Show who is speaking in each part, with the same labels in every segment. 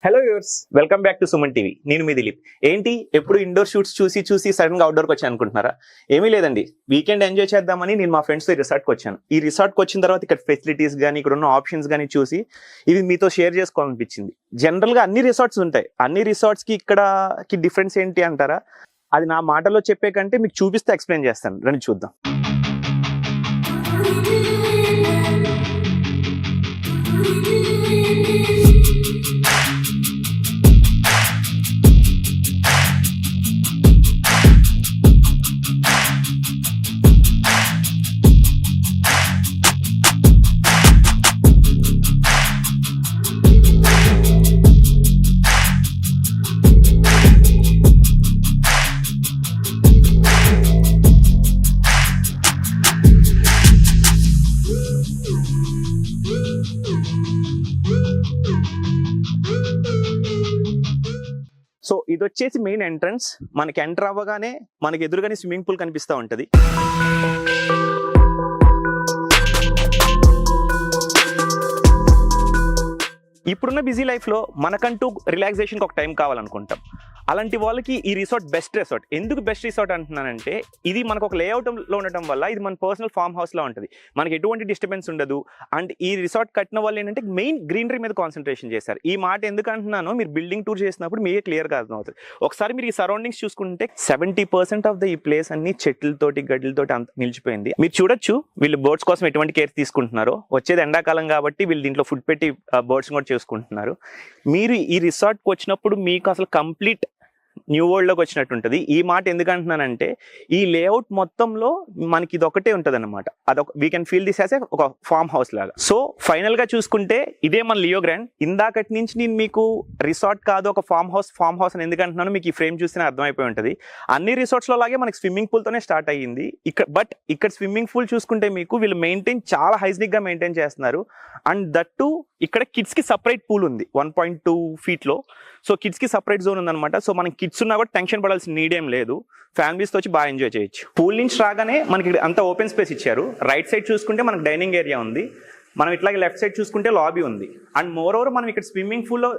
Speaker 1: Hello viewers, welcome back to Suman TV. నేను మీ దిలీప్. ఏంటి ఎప్పుడు ఇండోర్ షూట్స్ చూసి సడన్ గా అవుట్డోర్కి వచ్చాను అనుకుంటున్నారా? ఏమీ లేదండి, వీకెండ్ ఎంజాయ్ చేద్దామని నేను మా ఫ్రెండ్స్తో ఈ రిసార్ట్కి వచ్చాను. ఈ రిసార్ట్కి వచ్చిన తర్వాత ఇక్కడ ఫెసిలిటీస్ కానీ ఇక్కడ ఉన్న ఆప్షన్స్ కానీ చూసి ఇవి మీతో షేర్ చేసుకోవాలనిపించింది. జనరల్గా అన్ని రిసార్ట్స్ ఉంటాయి, అన్ని రిసార్ట్స్కి ఇక్కడకి డిఫరెన్స్ ఏంటి అంటారా? అది నా మాటలో చెప్పే కంటే మీకు చూపిస్తే ఎక్స్ప్లెయిన్ చేస్తాను, రండి చూద్దాం. సో ఇది వచ్చేసి మెయిన్ ఎంట్రన్స్. మనకి ఎంటర్ అవ్వగానే మనకి ఎదురుగానే స్విమ్మింగ్ పూల్ కనిపిస్తూ ఉంటుంది. ఇప్పుడున్న బిజీ లైఫ్లో మనకంటూ రిలాక్సేషన్కి ఒక టైం కావాలనుకుంటాం. అలాంటి వాళ్ళకి ఈ రిసార్ట్ బెస్ట్ రిసార్ట్. ఎందుకు బెస్ట్ రిసార్ట్ అంటున్నానంటే, ఇది మనకు ఒక లేఅవుట్లో ఉండటం వల్ల ఇది మన పర్సనల్ ఫామ్ హౌస్లో ఉంటుంది, మనకి ఎటువంటి డిస్టర్బెన్స్ ఉండదు. అండ్ ఈ రిసార్ట్ కట్టిన వాళ్ళు ఏంటంటే మెయిన్ గ్రీనరీ మీద కాన్సన్ట్రేషన్ చేశారు. ఈ మాట ఎందుకు అంటున్నానో మీరు బిల్డింగ్ టూర్ చేసినప్పుడు మీకే క్లియర్గా అర్థమవుతుంది. ఒకసారి మీరు ఈ సరౌండింగ్స్ చూసుకుంటే 70% ఆఫ్ ద ఈ ప్లేస్ అన్ని చెట్లతోటి గడ్డలతోటి అంత నిలిచిపోయింది. మీరు చూడొచ్చు వీళ్ళు బర్డ్స్ కోసం ఎటువంటి కేర్ తీసుకుంటున్నారో. వచ్చేది ఎండాకాలం కాబట్టి వీళ్ళు దీంట్లో ఫుడ్ పెట్టి బర్డ్స్ కూడా చేసుకుంటున్నారు. మీరు ఈ రిసార్ట్కి వచ్చినప్పుడు మీకు అసలు కంప్లీట్ న్యూ వరల్డ్లోకి వచ్చినట్టు ఉంటుంది. ఈ మాట ఎందుకు అంటున్నానంటే, ఈ లేఅవుట్ మొత్తంలో మనకి ఇది ఒకటే ఉంటుంది అనమాట. అదొక we can feel this as ఒక ఫామ్ హౌస్ లాగా. సో ఫైనల్గా చూసుకుంటే ఇదే మన లియో గ్రాండ్. ఇందాకటి నుంచి నేను మీకు రిసార్ట్ కాదు ఒక ఫామ్ హౌస్ అని ఎందుకు అంటున్నాను మీకు ఈ ఫ్రేమ్ చూస్తేనే అర్థమైపోయి ఉంటుంది. అన్ని రిసార్ట్స్లో లాగే మనకి స్విమ్మింగ్ పూల్తోనే స్టార్ట్ అయ్యింది ఇక్కడ స్విమ్మింగ్ పూల్ చూసుకుంటే మీకు వీళ్ళు చాలా హైజీనిక్గా మెయింటైన్ చేస్తున్నారు. అండ్ దట్టు ఇక్కడ కిడ్స్కి సపరేట్ పూల్ ఉంది 1.2 feet. సో కిడ్స్కి సపరేట్ జోన్ ఉందన్నమాట. సో మనకి కిడ్స్ ఉన్నా కూడా టెన్షన్ పడాల్సిన నీడ్ ఏం లేదు. ఫ్యామిలీస్తో వచ్చి బాగా ఎంజాయ్ చేయొచ్చు. పూల్ నుంచి రాగానే మనకి అంతా ఓపెన్ స్పేస్ ఇచ్చారు. రైట్ సైడ్ చూసుకుంటే మనకి డైనింగ్ ఏరియా ఉంది. మనం ఇట్లాగే లెఫ్ట్ సైడ్ చూసుకుంటే లాబీ ఉంది. అండ్ మోర్ ఓవర్ మనం ఇక్కడ స్విమ్మింగ్ పూల్లో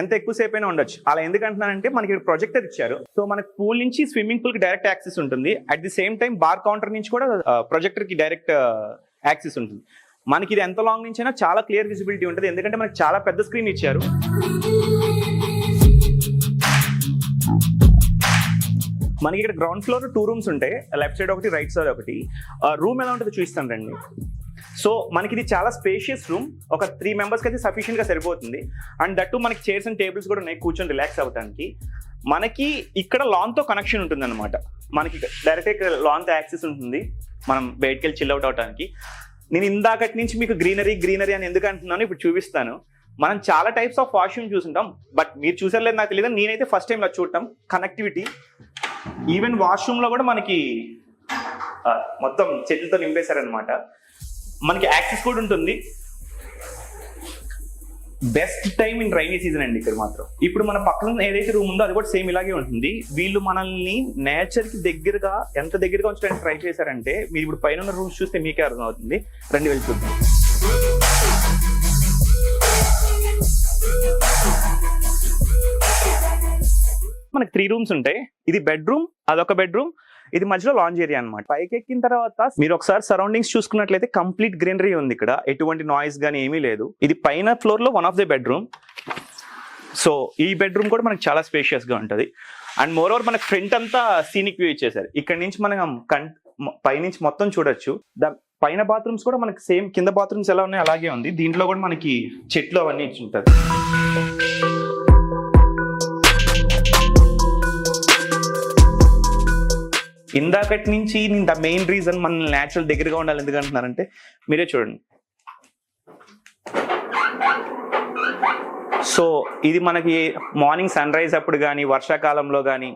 Speaker 1: ఎంత ఎక్కువసేపు అయినా ఉండొచ్చు. అలా ఎందుకంటున్నానంటే మనకి ఇక్కడ ప్రొజెక్టర్ ఇచ్చారు. సో మనకి పూల్ నుంచి స్విమ్మింగ్ పూల్కి డైరెక్ట్ యాక్సెస్ ఉంటుంది. At the same time bar counter నుంచి కూడా ప్రొజెక్టర్కి డైరెక్ట్ యాక్సెస్ ఉంటుంది. మనకి ఇది ఎంత లాంగ్ నుంచి అయినా చాలా క్లియర్ విజిబిలిటీ ఉంటుంది, ఎందుకంటే మనకి చాలా పెద్ద స్క్రీన్ ఇచ్చారు. మనకి ఇక్కడ గ్రౌండ్ ఫ్లోర్ 2 rooms ఉంటాయి, లెఫ్ట్ సైడ్ ఒకటి రైట్ సైడ్ ఒకటి. రూమ్ ఎలా ఉంటుందో చూపిస్తాను రండి. సో మనకి ఇది చాలా స్పేషియస్ రూమ్. ఒక 3 members అయితే సఫిషియెంట్గా సరిపోతుంది. అండ్ దట్టు మనకి చైర్స్ అండ్ టేబుల్స్ కూడా ఉన్నాయి కూర్చొని రిలాక్స్ అవ్వడానికి. మనకి ఇక్కడ లాన్తో కనెక్షన్ ఉంటుంది అనమాట. మనకి డైరెక్ట్ ఇక్కడ లాన్తో యాక్సెస్ ఉంటుంది, మనం బయటకు వెళ్ళి చిల్ అవుట్ అవడానికి. నేను ఇందాకటి నుంచి మీకు గ్రీనరీ అని ఎందుకు అంటున్నాను ఇప్పుడు చూపిస్తాను. మనం చాలా టైప్స్ ఆఫ్ వాష్రూమ్ చూసుంటాం, బట్ మీరు చూసారు లేదు నాకు తెలియదు. నేనైతే ఫస్ట్ టైం ఇలా చూడటం. కనెక్టివిటీ ఈవెన్ వాష్రూమ్లో కూడా మనకి మొత్తం చెట్లతో నింపేశారనమాట. మనకి యాక్సెస్ కూడా ఉంటుంది. Best time in rainy season అండి ఇక్కడ మాత్రం. ఇప్పుడు మన పక్కన ఏదైతే రూమ్ ఉందో అది కూడా సేమ్ ఇలాగే ఉంటుంది. వీళ్ళు మనల్ని నేచర్కి దగ్గరగా ఎంత దగ్గరగా ఉంచడానికి ట్రై చేశారంటే, మీరు ఇప్పుడు పైన ఉన్న రూమ్స్ చూస్తే మీకే అర్థం అవుతుంది. రండి వెళ్ళి చూద్దాం. మనకి 3 rooms ఉంటాయి. ఇది బెడ్రూమ్, అదొక బెడ్రూమ్, ఇది మధ్యలో లాంజ్ ఏరియా అనమాట. పైకి ఎక్కిన తర్వాత మీరు ఒకసారి సరౌండింగ్స్ చూసుకున్నట్లయితే కంప్లీట్ గ్రీనరీ ఉంది. ఇక్కడ ఎటువంటి నాయిస్ కానీ ఏమీ లేదు. ఇది పైన ఫ్లోర్ లో one of the bedroom. So ఈ బెడ్రూమ్ కూడా మనకి చాలా స్పేషియస్ గా ఉంటుంది. అండ్ మోర్ ఓవర్ మనకి ఫ్రంట్ అంతా సీనిక్ వ్యూ ఇచ్చేసారు. ఇక్కడ నుంచి మనం పైనుంచి మొత్తం చూడొచ్చు. పైన బాత్రూమ్స్ కూడా మనకి సేమ్ కింద బాత్రూమ్స్ ఎలా ఉన్నాయి అలాగే ఉంది. దీంట్లో కూడా మనకి చెట్లు అవన్నీ ఇచ్చి ఉంటుంది. ఇందాకటి నుంచి ద మెయిన్ రీజన్ మన న్యాచురల్ దగ్గరగా ఉండాలి ఎందుకు అంటున్నారంటే, మీరే చూడండి. సో ఇది మనకి మార్నింగ్ సన్ రైజ్ అప్పుడు కానీ వర్షాకాలంలో కానీ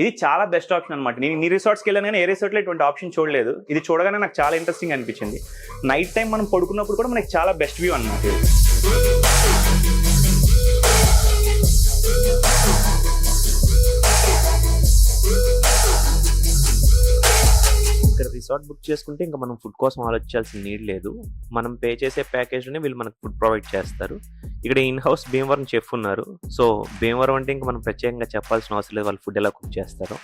Speaker 1: ఇది చాలా బెస్ట్ ఆప్షన్ అనమాట. నేను ఈ రిసార్ట్స్కి వెళ్ళాను కానీ ఏ రిసార్ట్లో ఇటువంటి ఆప్షన్ చూడలేదు. ఇది చూడగానే నాకు చాలా ఇంట్రెస్టింగ్ అనిపించింది. నైట్ టైం మనం పడుకున్నప్పుడు కూడా మనకి చాలా బెస్ట్ వ్యూ అనమాట. ఇక్కడ
Speaker 2: రిసార్ట్ బుక్ చేసుకుంటే ఇంకా మనం ఫుడ్ కోసం ఆలోచించాల్సిన నీడ్ లేదు. మనం పే చేసే ప్యాకేజ్‌లోనే వీళ్ళు మనకు ఫుడ్ ప్రొవైడ్ చేస్తారు. ఇక్కడ ఇన్ హౌస్ భీమవరం చెఫ్ ఉన్నారు. సో, భీమవరం అంటే ఇంక మనం ప్రత్యేకంగా చెప్పాల్సిన అవసరం లేదు. వాళ్ళు ఫుడ్ ఎలా కుక్ చేస్తారో.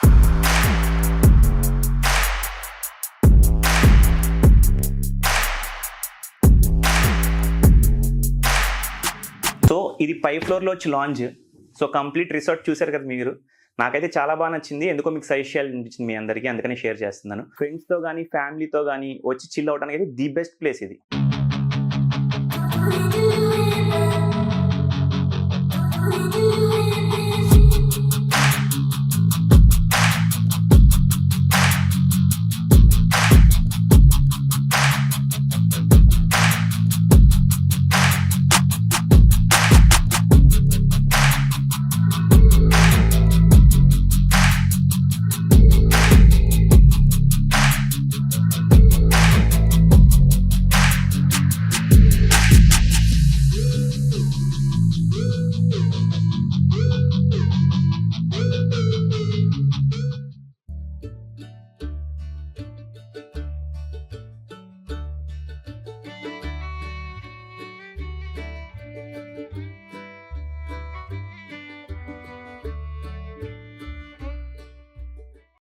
Speaker 1: సో ఇది 5 ఫ్లోర్‌లో వచ్చి లాంజ్. సో కంప్లీట్ రిసార్ట్ చూసారు కదా మీరు. నాకైతే చాలా బాగా నచ్చింది. ఎందుకో మీకు సజెస్ట్ చేయాలనిపించింది మీ అందరికీ. అందుకని షేర్ చేస్తున్నాను. ఫ్రెండ్స్‌తో గానీ, ఫ్యామిలీతో గానీ వచ్చి చిల్ అవ్వడానికి అయితే ది బెస్ట్ ప్లేస్ ఇది.